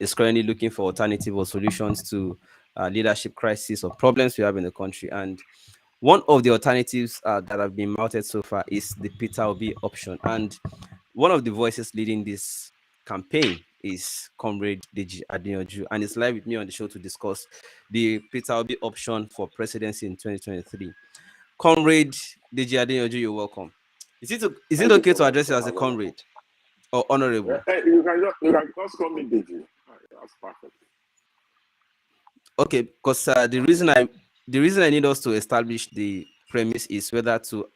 is currently looking for alternative or solutions to leadership crisis or problems we have in the country. And one of the alternatives that have been mounted so far is the Peter Obi option. And one of the voices leading this campaign is Comrade Deji Adeyanju, and it's live with me on the show to discuss the Peter Obi option for presidency in 2023. Comrade Deji Adeyanju, you're welcome. Is it okay to address you as a comrade or honorable? You can just call me Deji. That's perfect. Okay, because the reason I need us to establish the premise is whether to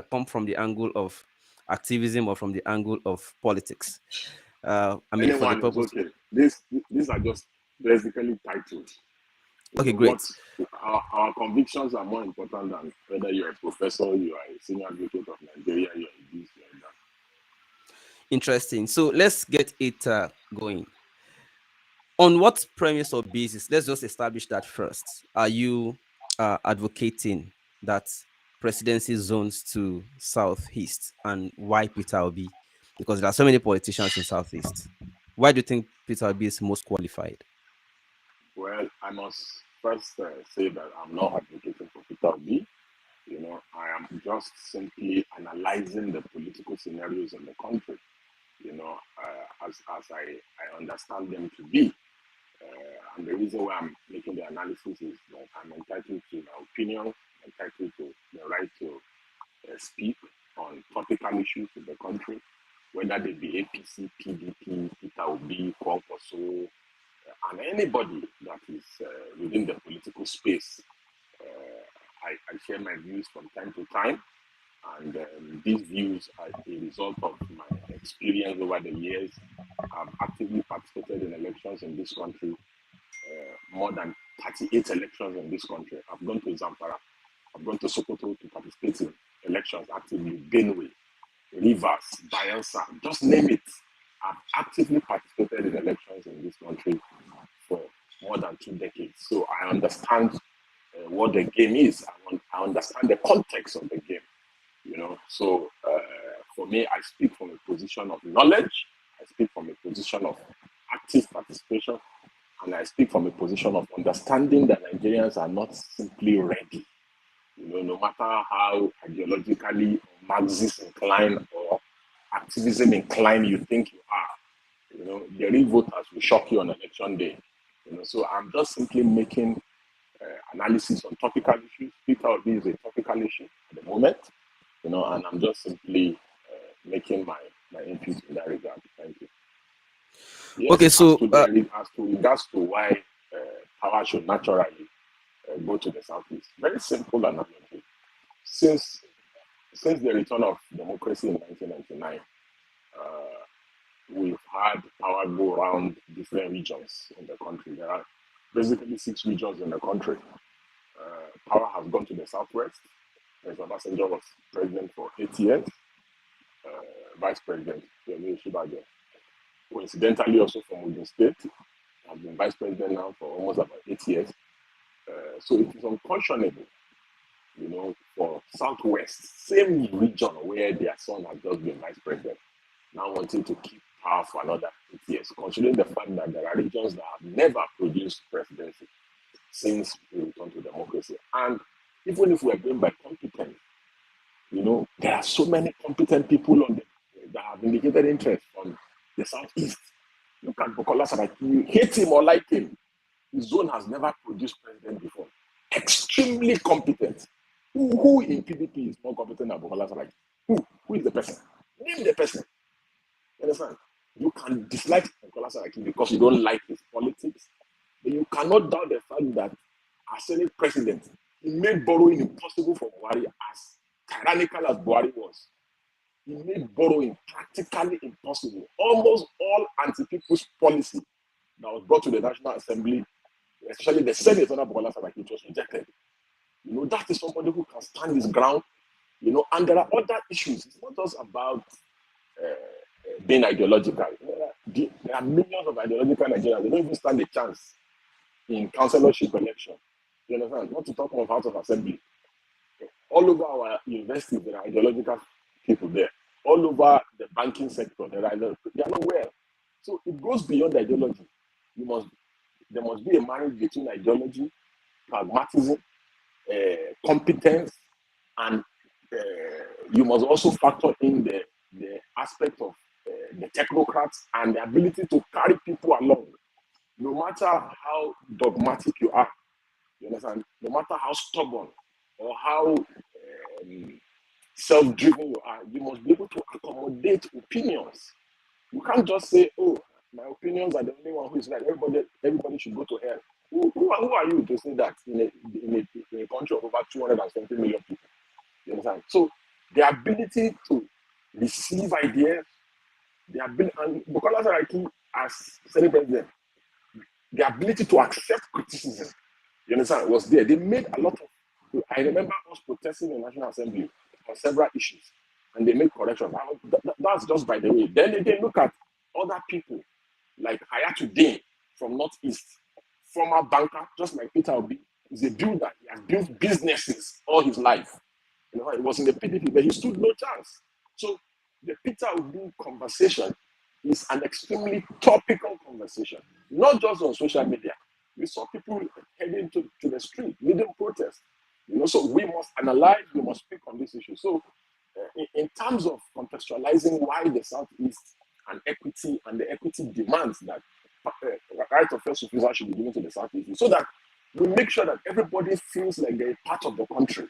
come from the angle of activism or from the angle of politics. I mean, Anyone for the purpose. is okay. These are just basically titles. Okay, great. Our convictions are more important than whether you're a professor, you are a senior advocate of Nigeria, you're this, you're that. Interesting. So let's get it going. On what premise or basis? Let's just establish that first. Are you advocating that presidency zones to Southeast, and why Peter Obi? Because there are so many politicians in Southeast. Why do you think Peter Obi is most qualified? Well, I must first say that I'm not advocating for Peter Obi. I am just simply analyzing the political scenarios in the country, as I understand them to be. And the reason why I'm making the analysis is that I'm entitled to my opinion, entitled to the right to speak on topical issues in the country, whether they be APC, PDP, Peter Obi, Kwankwaso, and anybody that is within the political space. I share my views from time to time, and these views are a result of my experience over the years. I've actively participated in elections in this country, more than 38 elections in this country. I've gone to Zamfara, I've gone to Sokoto to participate in elections actively, Benue, Rivers, Bayelsa, just name it. I've actively participated in elections in this country for more than 2 decades. So I understand what the game is. I understand the context of the game. So for me, I speak from a position of knowledge. I speak from a position of active participation, and I speak from a position of understanding that Nigerians are not simply ready. No matter how ideologically Marxist inclined or activism inclined you think you are, the real voters will shock you on election day. So I'm just simply making analysis on topical issues. Peter Obi is a topical issue at the moment, and I'm just simply making my input in that regard. Thank you. Yes, okay, so as to regards to why power should naturally go to the Southeast, very simple analogy. Since the return of democracy in 1999, we've had power go around different regions in the country. There are basically 6 regions in the country. Power has gone to the Southwest. President Obasanjo was president for 8 years. Vice President Yemi Osinbajo, coincidentally also from Ogun State, has been vice president now for almost about 8 years. So it is unconscionable, for Southwest, same region where their son has just been vice president, now wanting to keep power for another 8 years, considering the fact that there are regions that have never produced presidency since we returned to democracy. And even if we are going by competence, there are so many competent people that have indicated interest from the Southeast. Look at Bukola Saraki. You hate him or like him, his zone has never produced president before. Extremely competent. Who in PDP is more competent than Bukola Saraki? Who is the person? Name the person. You understand? You can dislike Bukola Saraki because you don't like his politics, but you cannot doubt the fact that as Senate president, he made borrowing impossible for Buhari, as tyrannical as Buhari was. He made borrowing practically impossible. Almost all anti-people's policy that was brought to the National Assembly, especially the Senate under Bukola Saraki, was rejected. That is somebody who can stand his ground, and there are other issues. It's not just about being ideological. There are millions of ideological Nigerians. They don't even stand a chance in councillorship election. You understand? Not to talk of House of Assembly. All over our universities, there are ideological people there. All over the banking sector, they are not well. So it goes beyond ideology. there must be a marriage between ideology, pragmatism, competence, and you must also factor in the aspect of the technocrats and the ability to carry people along, no matter how dogmatic you are. You understand? No matter how stubborn or how self-driven you are, you must be able to accommodate opinions. You can't just say, "Oh, my opinions are the only one who is right. Everybody should go to hell." Who are you to say that in a country of over 270 million people? You understand? So the ability to receive ideas, the ability, and Bukola Saraki as Senate president, the ability to accept criticism, you understand, was there. They made a lot of. I remember us protesting in the National Assembly on several issues, and they made corrections. That's just by the way. Then they look at other people like Hayatuddin from Northeast, former banker, just like Peter Obi. He's a builder. He has built businesses all his life. You know, it was in the PDP, but he stood no chance. So the Peter Obi conversation is an extremely topical conversation, not just on social media. We saw people heading to the street, leading protests. You know, so we must analyze, we must speak on this issue. So in terms of contextualizing why the Southeast and equity and the equity demands that right of first refusal should be given to the Southeast, so that we make sure that everybody feels like they're part of the country.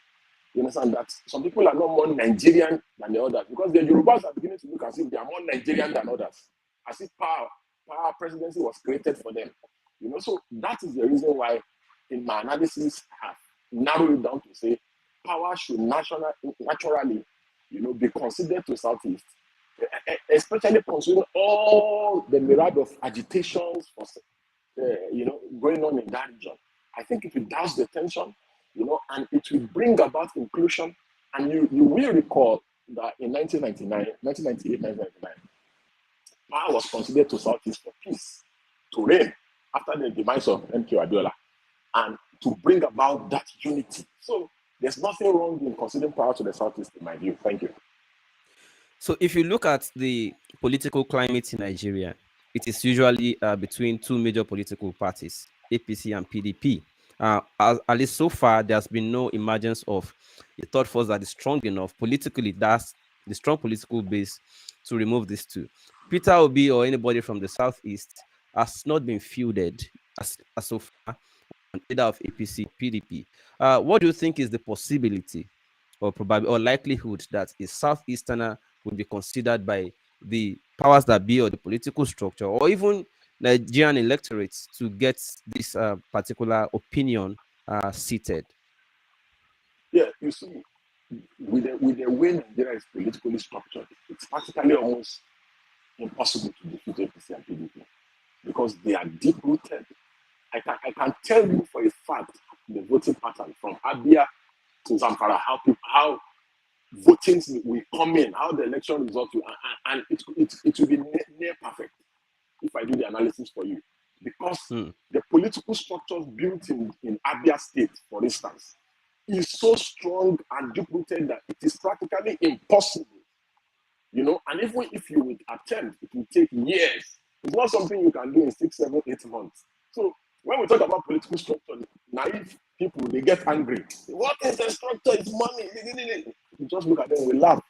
You understand that some people are not more Nigerian than the others, because the Yorubas are beginning to look as if they are more Nigerian than others, as if power presidency was created for them. You know, so that is the reason why, in my analysis, I have narrowed it down to say power should naturally, you know, be considered to Southeast, especially considering all the myriad of agitations for, you know, going on in that region. I think it will douse the tension, you know, and it will bring about inclusion. And you will recall that in 1998, 1999, power was considered to Southeast for peace, to reign after the demise of MK Abiola, and to bring about that unity. So there's nothing wrong in considering power to the Southeast, in my view. Thank you. So if you look at the political climate in Nigeria, it is usually between two major political parties, APC and PDP. At least so far, there's been no emergence of a third force that is strong enough politically, that's the strong political base to remove these two. Peter Obi or anybody from the Southeast has not been fielded as so far on either of APC PDP. What do you think is the possibility or probably or likelihood that a Southeasterner would be considered by the powers that be or the political structure or even Nigerian electorates to get this particular opinion seated? Yeah, you see, with the way Nigeria is politically structured, it's practically almost impossible to defeat APC and PDP because they are deep rooted. I can tell you for a fact the voting pattern from Abia to Zamfara, how voting will come in, how the election results will, and it will be near perfect if I do the analysis for you. Because the political structures built in Abia State, for instance, is so strong and deep-rooted that it is practically impossible. You know, and even if you would attempt, it will take years. It's not something you can do in 6, 7, 8 months. So when we talk about political structure, naive people, they get angry. What is the structure? It's money. You just look at them, we laugh.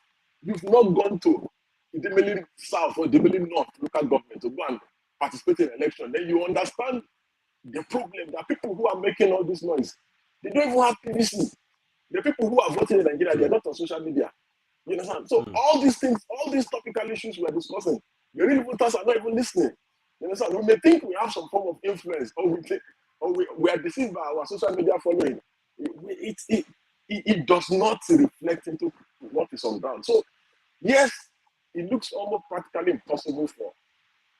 You've not gone to Idemili South or Idemili North local government to go and participate in election. Then you understand the problem that people who are making all this noise, they don't even have PVC. The people who are voting in Nigeria, they're not on social media. You understand? So all these things, all these topical issues we're discussing, the real voters are not even listening. You understand? We may think we have some form of influence, or we are deceived by our social media following. It does not reflect into what is on ground. So yes, it looks almost practically impossible for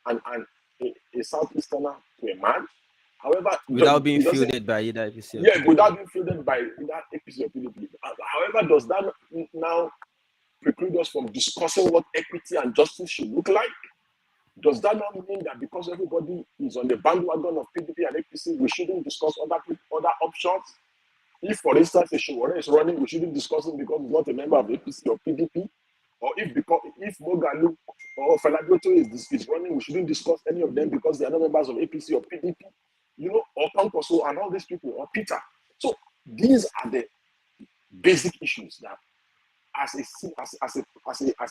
a Southeasterner to emerge. However, without being fielded by either APC or PDP. Without being fielded by either APC or PDP. However, does that now preclude us from discussing what equity and justice should look like? Does that not mean that because everybody is on the bandwagon of PDP and APC, we shouldn't discuss other options? If, for instance, a Showore is running, we shouldn't discuss him because he's not a member of APC or PDP. Or if Mogalu or Felagoto is running, we shouldn't discuss any of them because they are not members of APC or PDP, or Pankoso and all these people, or Peter. So these are the basic issues that as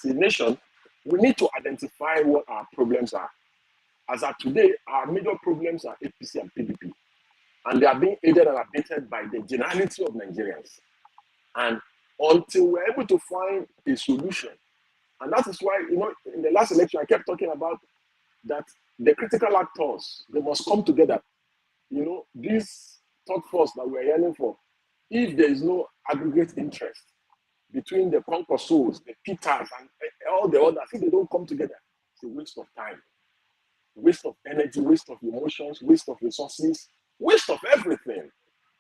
a nation, we need to identify what our problems are. As of today, our major problems are APC and PDP, and they are being aided and abetted by the generality of Nigerians. And until we're able to find a solution, and that is why, in the last election, I kept talking about that the critical actors, they must come together. This thought force that we're yearning for, if there is no aggregate interest between the Concosos, the Peters, and all the others, if they don't come together, it's a waste of time, waste of energy, waste of emotions, waste of resources, waste of everything.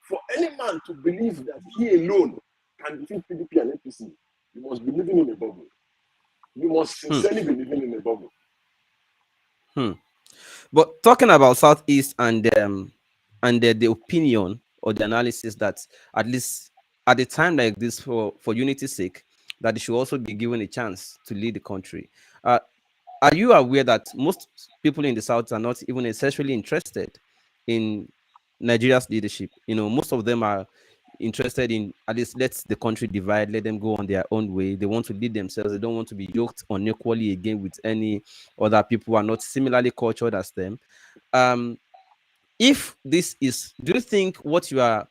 For any man to believe that he alone can defeat PDP and APC, you must be living in a bubble. You must sincerely be living in a bubble. But talking about Southeast and the opinion or the analysis that at least at a time like this, for unity's sake, that they should also be given a chance to lead the country. Are you aware that most people in the South are not even essentially interested in Nigeria's leadership? Most of them are interested in at least let the country divide, let them go on their own way. They want to lead themselves. They don't want to be yoked unequally again with any other people who are not similarly cultured as them. If this is, do you think what you are,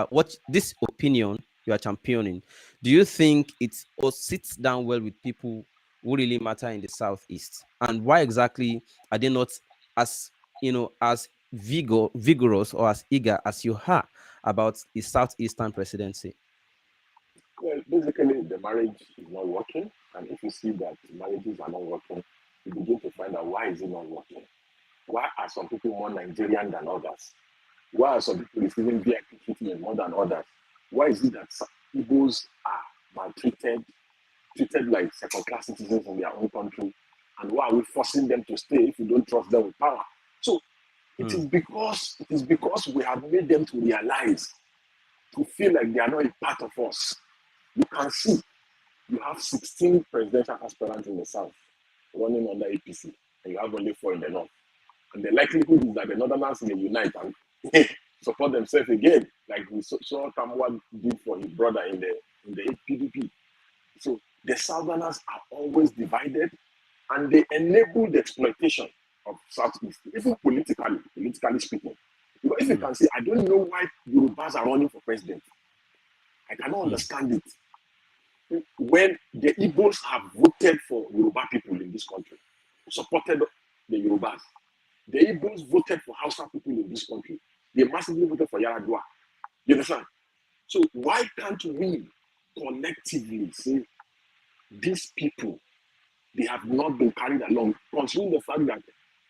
what this opinion you are championing, do you think it all sits down well with people who really matter in the Southeast? And why exactly are they not as, as vigorous or as eager as you are about the Southeastern presidency? Well, basically, the marriage is not working. And if you see that marriages are not working, you begin to find out, why is it not working? Why are some people more Nigerian than others? Why are some people receiving VIP treatment more than others? Why is it that Igbos are maltreated, treated like second-class citizens in their own country? And why are we forcing them to stay if we don't trust them with power? So it is because we have made them to realize, to feel like they are not a part of us. You can see you have 16 presidential aspirants in the South running under APC, and you have only 4 in the North. And the likelihood is that the Northerners will unite and support themselves again, like we saw Tamwa did for his brother in the PDP. So the Southerners are always divided, and they enable the exploitation of Southeast, even politically speaking. Because if you can see, I don't know why Yorubas are running for president. I cannot understand it. When the Igbos have voted for Yoruba people in this country, supported the Yorubas, the Igbos voted for Hausa people in this country. They massively voted for Yaradua. You understand? So why can't we collectively say these people, they have not been carried along, considering the fact that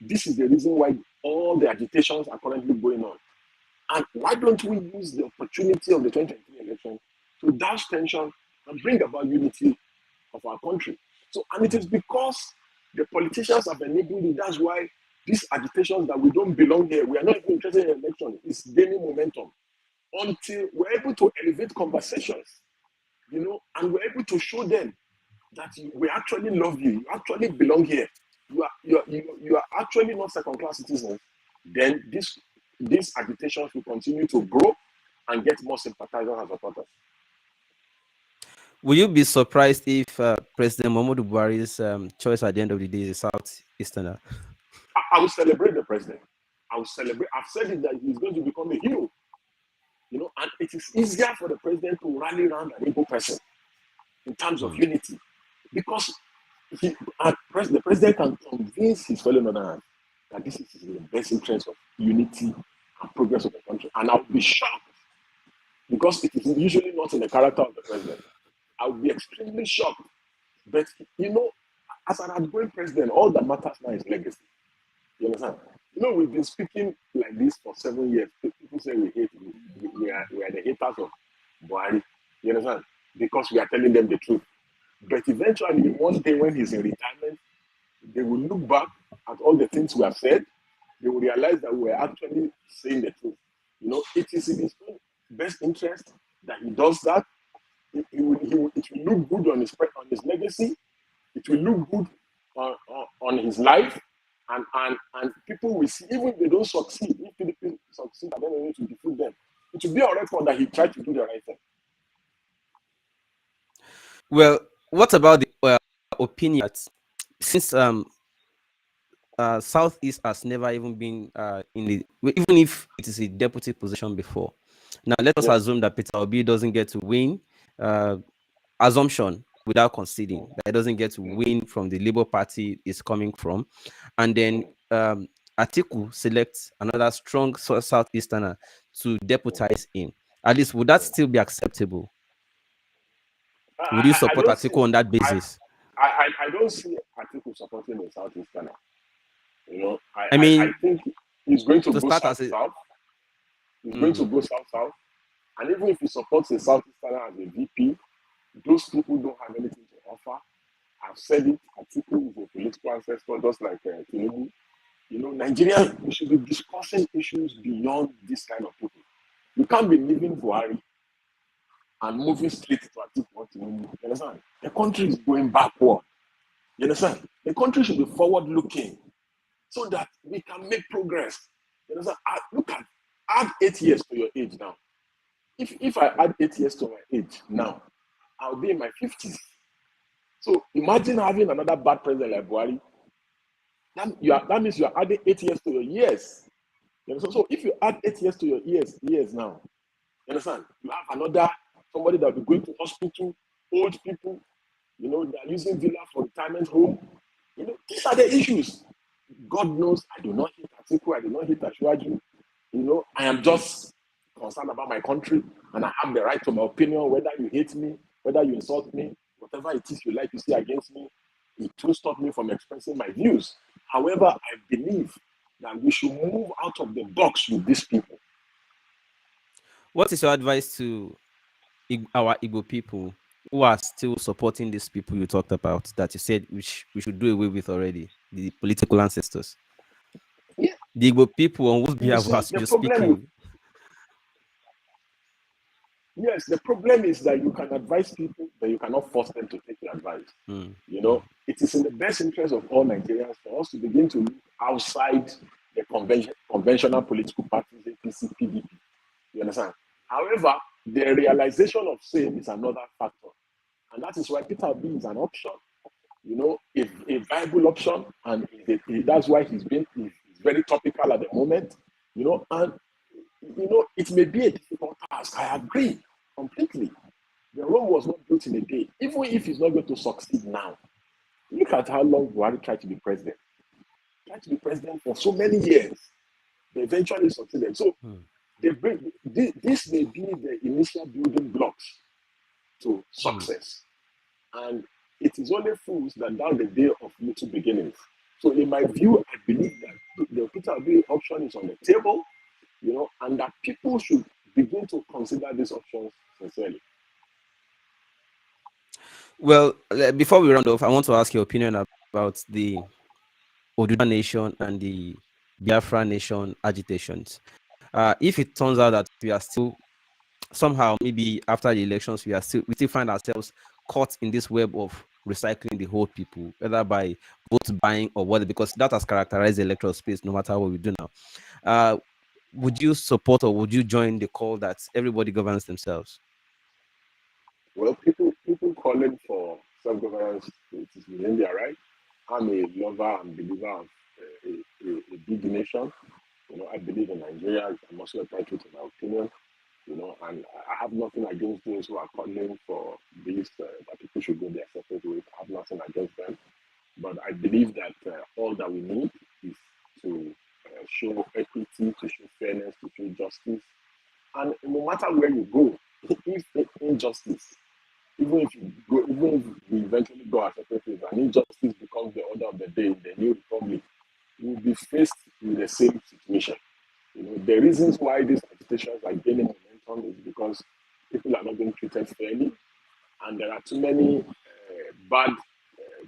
this is the reason why all the agitations are currently going on? And why don't we use the opportunity of the 2023 election to douse tension and bring about unity of our country? So, and it is because the politicians have enabled it. That's why these agitations that we don't belong here, we are not even interested in election, is gaining momentum until we're able to elevate conversations, and we're able to show them that we actually love you, you actually belong here, you are actually not second-class citizens. Then these agitations will continue to grow and get more sympathizers and supporters. Will you be surprised if President Muhammadu Buhari's choice at the end of the day is a Southeasterner? I will celebrate the president. I will celebrate. I've said it that he's going to become a hero. And it is easier for the president to rally around an Igbo person in terms of unity, because the president can convince his fellow Northerners that this is in the best interest of unity and progress of the country. And I'll be shocked, because it is usually not in the character of the president. I would be extremely shocked. But, as an outgoing president, all that matters now is legacy. You understand? We've been speaking like this for 7 years. People say we are the haters of Buhari. You understand? Because we are telling them the truth. But eventually, one day when he's in retirement, they will look back at all the things we have said. They will realize that we are actually saying the truth. It is in his own best interest that he does that. It will look good on his legacy, It will look good on his life, and people will see, even if they don't succeed, if PDP succeed and then they need to defeat them, it will be on record that he tried to do the right thing. Well, what about the opinion that since Southeast has never even been in the, even if it is a deputy position before. Now let us Yeah. assume that Peter Obi doesn't get to win. Assumption without conceding that he doesn't get to win from the Labour Party is coming from, and then Atiku selects another strong Southeasterner to deputize him. At least would that still be acceptable? Would you I support don't see. Atiku on that I, basis? I don't see Atiku supporting the Southeasterner. You know, I I mean, think he's going to to go start as a south. He's going to go south. And even if he supports a Southeasterner as a VP, those people don't have anything to offer. I've said it. Atiku is a political ancestor, just like Tinubu. You know, Nigeria, we should be discussing issues beyond this kind of people. You can't be leaving Buhari and moving straight to Atiku or Tinubu. You understand? The country is going backward. You understand? The country should be forward looking so that we can make progress. You understand? Look at, add 8 years to your age now. If I add 8 years to my age now, I'll be in my 50s. So imagine having another bad president like Buhari. That means you are adding 8 years to your years. You understand? So if you add 8 years to your years now, you understand? You have another somebody that will be going to hospital, old people, you know, they're using villa for retirement home. You know, these are the issues. God knows I do not hate Atiku, I do not hate Ashwaju. You know, I am just concerned about my country and I have the right to my opinion, whether you hate me, whether you insult me, whatever it is you like to say against me, it will stop me from expressing my views. However, I believe that we should move out of the box with these people. What is your advice to our Igbo people who are still supporting these people you talked about that you said we should do away with already, the political ancestors? Yeah, The Igbo people on whose you behalf see, the you're problem with speaking. yes, the problem is that you can advise people, but you cannot force them to take your advice. Mm, You know, it is in the best interest of all Nigerians for us to begin to look outside the conventional political parties, APC, PDP. You understand? However, the realization of same is another factor. And that is why Peter Obi is an option, you know, a viable option. And that's why he's very topical at the moment, you know. And, you know, it may be a difficult task. I agree completely. The Rome was not built in a day. Even if he's not going to succeed now, look at how long Buhari tried to be president. He tried to be president for so many years. They eventually succeeded. So this may be the initial building blocks to success. And it is only fools that doubt the day of little beginnings. So in my view, I believe that the Peter Obi option is on the table, you know, and that people should begin to consider these options sincerely. Well, before we round off, I want to ask your opinion about the Oduduwa Nation and the Biafra Nation agitations. If it turns out that we are still somehow, maybe after the elections, we still find ourselves caught in this web of recycling the whole people, whether by vote buying or what, because that has characterized the electoral space no matter what we do now. Would you support or would you join the call that everybody governs themselves? Well, people calling for self-governance, it is within their right. I'm a lover and believer of a big nation. You know, I believe in Nigeria. I'm also entitled to my opinion. You know, and I have nothing against those who are calling for this that people should go their separate ways. I have nothing against them, but I believe that all that we need is to show equity, to show fairness, to show justice, and no matter where you go, if injustice, even if we eventually go our separate ways and injustice becomes the order of the day in the new republic, we will be faced with the same situation. You know, the reasons why these agitations are gaining momentum is because people are not being treated fairly, and there are too many bad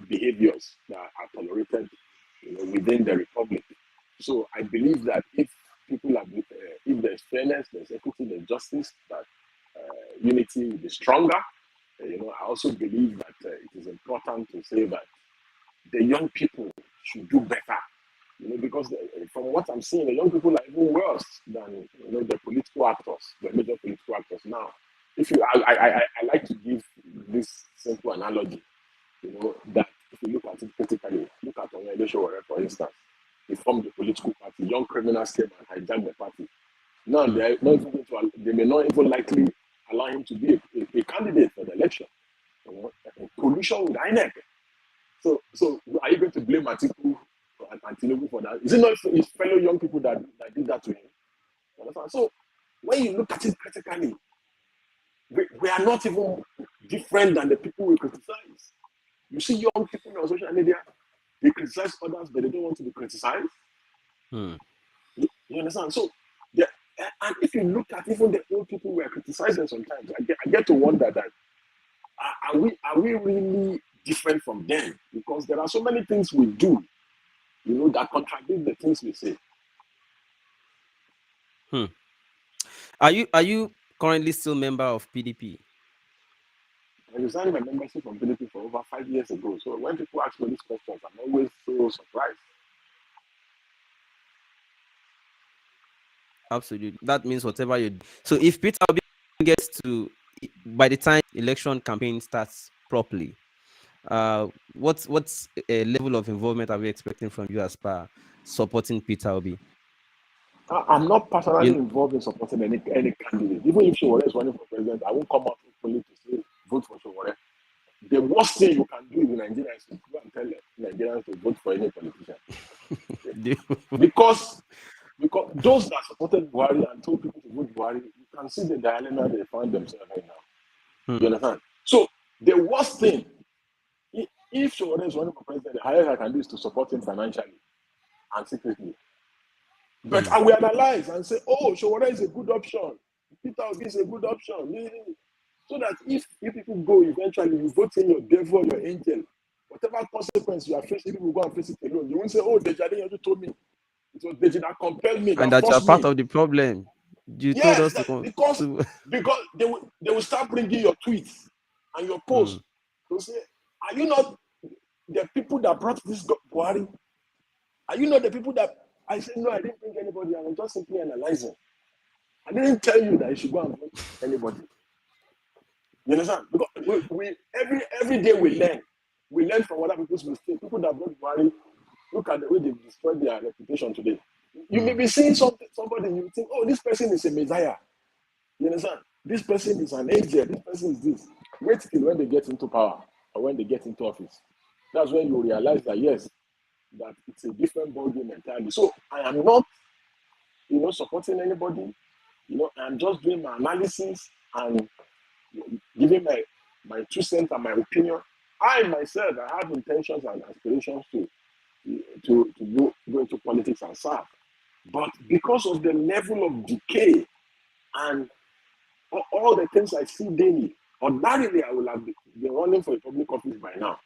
behaviors that are tolerated, you know, within the republic. So I believe that if people are, if there's fairness, there's equity, there's justice, that unity will be stronger. You know, I also believe that it is important to say that the young people should do better. Because from what I'm seeing, the young people are even worse than the political actors, the major political actors now. I like to give this simple analogy, that if you look at it critically, look at Deji, for instance, he formed the political party. Young criminals came and hijacked the party. Now they are not even going to, they may not even likely allow him to be a candidate for the election. Collusion with INEC. So are you going to blame Atiku and Tinubu for that? Is it not his fellow young people that did that to him? So when you look at it critically, we are not even different than the people we criticize. You see young people on social media, they criticize others, but they don't want to be criticized. You understand? So, and if you look at even the old people we are criticizing sometimes, I get to wonder that are we really different from them? Because there are so many things we do, that contradict the things we say. Are you currently still member of PDP? I resigned my membership from PDP for over 5 years ago. So when people ask me these questions, I'm always so surprised. Absolutely. That means whatever you do. So if Peter Obi gets to, by the time election campaign starts properly, what's a level of involvement are we expecting from you as per supporting Peter Obi? I'm not personally involved in supporting any candidate. Even if Showore is running for president, I won't come out openly to say vote for Showore. The worst thing you can do in Nigeria is to go and tell Nigerians to vote for any politician. because those that supported Buhari and told people to vote Buhari, you can see the dilemma they find themselves right now. You understand? So the worst thing, if Showore is running for president, the highest I can do is to support him financially and secretly. But I will analyze and say, oh, Showore is a good option. Peter Obi is a good option. So that if people go eventually, you vote in your devil, your angel, whatever consequence you are facing, people will go and face it alone. You won't say, oh, Deji Adeyanju told me. It was Deji that compelled me, and that that you are forced part me. of the problem. You told us Yes, to come. Because they will start bringing your tweets and your posts. They'll say, are you not the people that brought this Buhari? Are you not the people that... I said, no, I didn't bring anybody. I was just simply analyzing. I didn't tell you that you should go and vote anybody. You understand? Because we every day we learn. We learn from other people's mistakes. People that brought Buhari, look at the way they've destroyed their reputation today. You may be seeing somebody, you think, oh, this person is a messiah. You understand? This person is an angel. This person is this. Wait till when they get into power or when they get into office. That's when you realize that, yes, that it's a different ballgame entirely. So I am not, supporting anybody. I'm just doing my analysis and giving my 2 cents and my opinion. I myself, I have intentions and aspirations to go into politics and serve. But because of the level of decay and all the things I see daily, ordinarily I will have been running for a public office by now.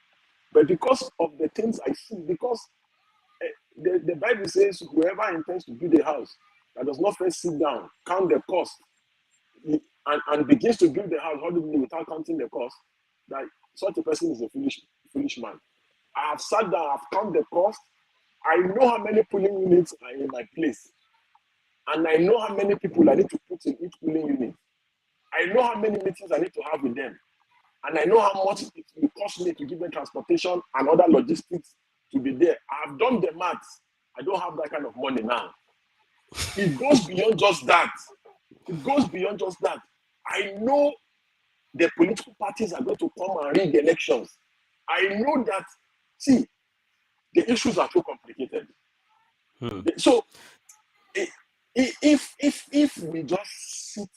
But because of the things I see, because the Bible says, whoever intends to build a house that does not first sit down, count the cost, and begins to build the house without counting the cost, that such a person is a foolish man. I have sat down, I've counted the cost. I know how many polling units are in my place. And I know how many people I need to put in each polling unit. I know how many meetings I need to have with them. And I know how much it will cost me to give them transportation and other logistics to be there. I've done the maths. I don't have that kind of money now. It goes beyond just that. I know the political parties are going to come and rig elections. I know that, see, the issues are too complicated. So, if we just sit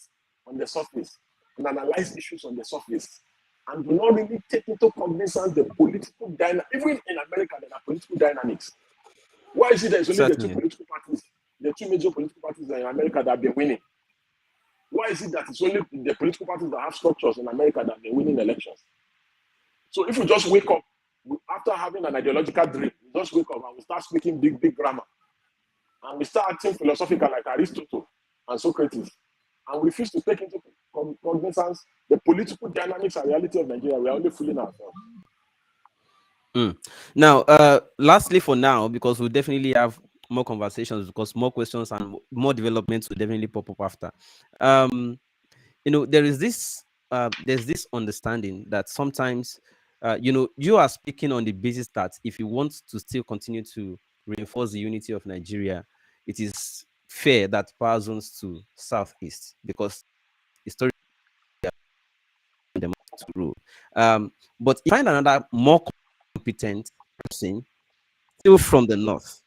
on the surface and analyze issues on the surface and do not really take into cognizance the political dynamics, even in America, there are political dynamics. Why is it that it's only the two political parties, the two major political parties in America that have been winning? Why is it that it's only the political parties that have structures in America that have been winning elections? So if we just wake up after having an ideological dream, we just wake up and we start speaking big grammar, and we start acting philosophical like Aristotle and Socrates, and we refuse to take into cognizance the political dynamics and reality of Nigeria, we are only fooling ourselves. Now, lastly, for now, because we'll definitely have more conversations, because more questions and more developments will definitely pop up after. Um, there's this understanding that sometimes, you are speaking on the basis that if you want to still continue to reinforce the unity of Nigeria, it is fair that power zones to southeast, because historically them to rule. But if you find another more competent person still from the north,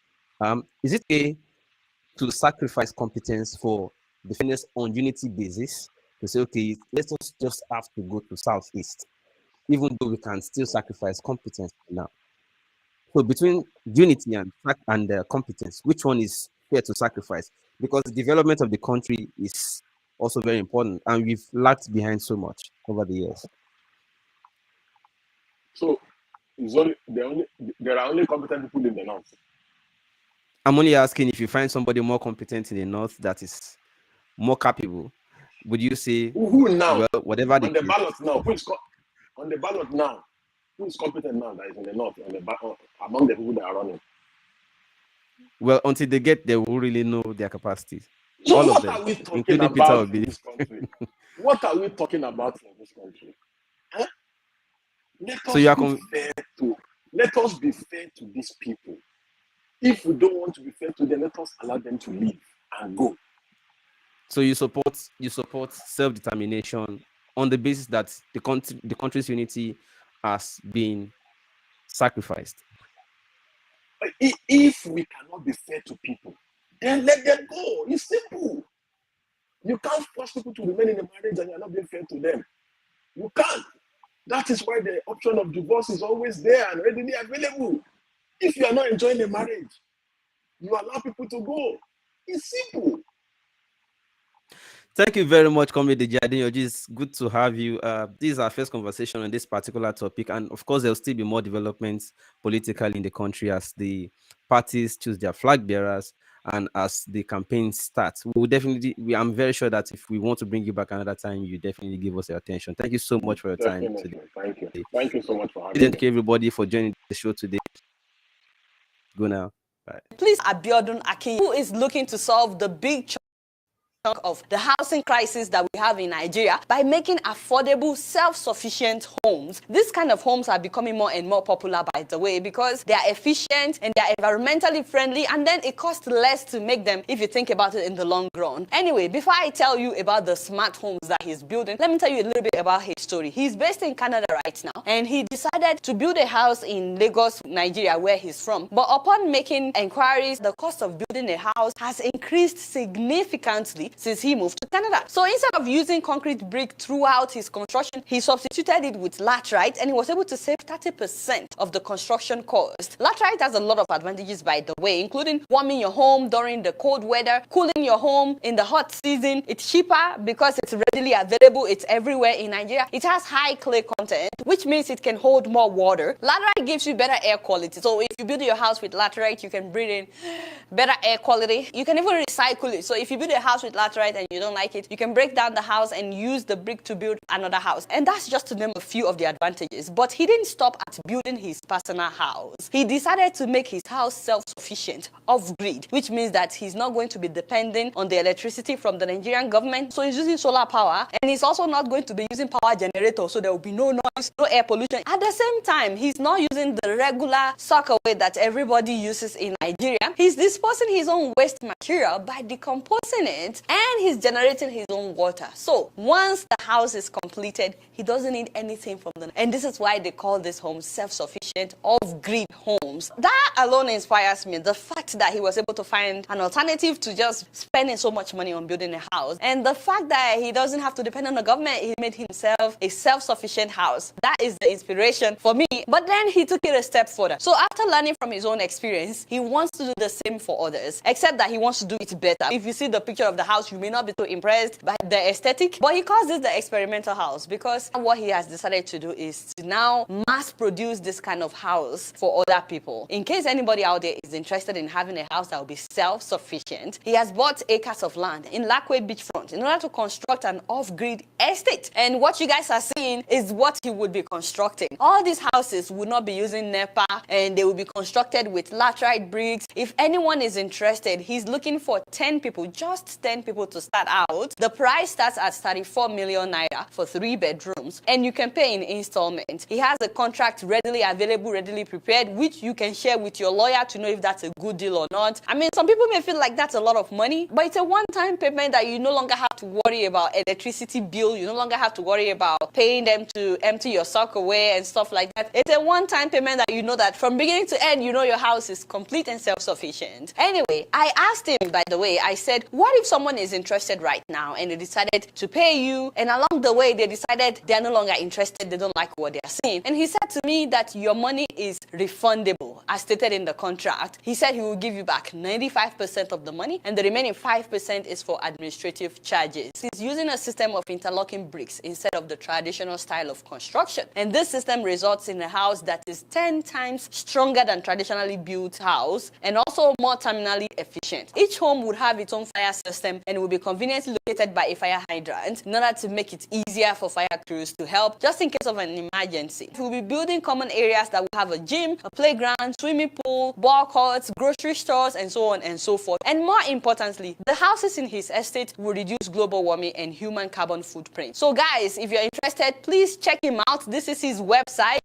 is it a to sacrifice competence for the fairness on unity basis, to say, okay, let us just have to go to southeast, even though we can still sacrifice competence now? So between unity and competence, which one is fair to sacrifice? Because the development of the country is also very important, and we've lagged behind so much over the years. So there are only competent people in the north. I'm only asking, if you find somebody more competent in the north that is more capable, would you say, Who now? well, whatever the On the case? ballot now, on the ballot now, who is competent now that is in the north among the people that are running? Well, until they get there, we'll really know their capacities. So All of what them, are we talking including Peter about in Obi. this country? What are we talking about in this country? Huh? Let So us you are be fair to these people. If we don't want to be fair to them, let us allow them to leave and go. so you support self-determination on the basis that the country's unity has been sacrificed. But if we cannot be fair to people, then let them go. It's simple. You can't force people to remain in a marriage and you're not being fair to them. You can't. That is why the option of divorce is always there and readily available. If you are not enjoying the marriage, you allow people to go. It's simple. Thank you very much, Comrade Deji Adeyanju. It's good to have you. This is our first conversation on this particular topic, and of course, there will still be more developments politically in the country as the parties choose their flag bearers and as the campaign starts. We will definitely. I'm very sure that if we want to bring you back another time, you definitely give us your attention. Thank you so much for your time Definitely. today. Thank you. Thank you so much for having me. Thank you, everybody, for joining the show today. Go now. Bye. Please, Abiodun Akin, who is looking to solve the big chunk of the housing crisis that we have in Nigeria by making affordable, self-sufficient homes. This kind of homes are becoming more and more popular, by the way, because they are efficient and they are environmentally friendly, and then it costs less to make them if you think about it in the long run. Anyway, before I tell you about the smart homes that he's building, let me tell you a little bit about his story. He's based in Canada right now, and he decided to build a house in Lagos, Nigeria, where he's from. But upon making inquiries, the cost of building a house has increased significantly since he moved to Canada. So instead of using concrete brick throughout his construction, he substituted it with laterite, and he was able to save 30% of the construction cost. Laterite has a lot of advantages, by the way, including warming your home during the cold weather, cooling your home in the hot season. It's cheaper because it's readily available. It's everywhere in Nigeria. It has high clay content, which means it can hold more water. Laterite gives you better air quality. So if you build your house with laterite, you can breathe in better air quality. You can even recycle it. So if you build a house with laterite and you don't like it, you can break down the house and use the brick to build another house. And that's just to name a few of the advantages. But he didn't stop at building his personal house. He decided to make his house self-sufficient, off-grid, which means that he's not going to be dependent on the electricity from the Nigerian government. So he's using solar power, and he's also not going to be using power generator, so there will be no noise, no air pollution. At the same time, he's not using the regular sockaway that everybody uses in Nigeria. He's disposing his own waste material by decomposing it, and he's generating his own water. So once the house is completed, he doesn't need anything from them. And this is why they call this home self-sufficient, off-grid homes. That alone inspires me. The fact that he was able to find an alternative to just spending so much money on building a house. And the fact that he doesn't have to depend on the government, he made himself a self-sufficient house. That is the inspiration for me. But then he took it a step further. So after learning from his own experience, he wants to do the same for others, except that he wants to do it better. If you see the picture of the house house, you may not be so impressed by the aesthetic, but he calls this the experimental house because what he has decided to do is to now mass produce this kind of house for other people. In case anybody out there is interested in having a house that will be self-sufficient, he has bought acres of land in Lakeway Beachfront in order to construct an off-grid estate. And what you guys are seeing is what he would be constructing. All these houses would not be using NEPA, and they will be constructed with laterite bricks. If anyone is interested, he's looking for 10 people, just 10 people to start out. The price starts at 34 million naira for 3 bedrooms, and you can pay in installments. He has a contract readily available, readily prepared, which you can share with your lawyer to know if that's a good deal or not. I mean, some people may feel like that's a lot of money, but it's a one-time payment that you no longer have to worry about electricity bill. You no longer have to worry about paying them to empty your sock away and stuff like that. It's a one-time payment that you know that from beginning to end, you know your house is complete and self-sufficient. Anyway, I asked him, by the way, I said, what if someone is interested right now and they decided to pay you, and along the way they decided they're no longer interested, they don't like what they're seeing? And he said to me that your money is refundable, as stated in the contract. He said he will give you back 95% of the money, and the remaining 5% is for administrative charges. He's using a system of interlocking bricks instead of the traditional style of construction. And this system results in a house that is 10 times stronger than traditionally built house and also more terminally efficient. Each home would have its own fire system and will be conveniently located by a fire hydrant in order to make it easier for fire crews to help just in case of an emergency. We'll be building common areas that will have a gym, a playground, swimming pool, ball courts, grocery stores, and so on and so forth. And more importantly, the houses in his estate will reduce global warming and human carbon footprint. So guys, if you're interested, please check him out. This is his website.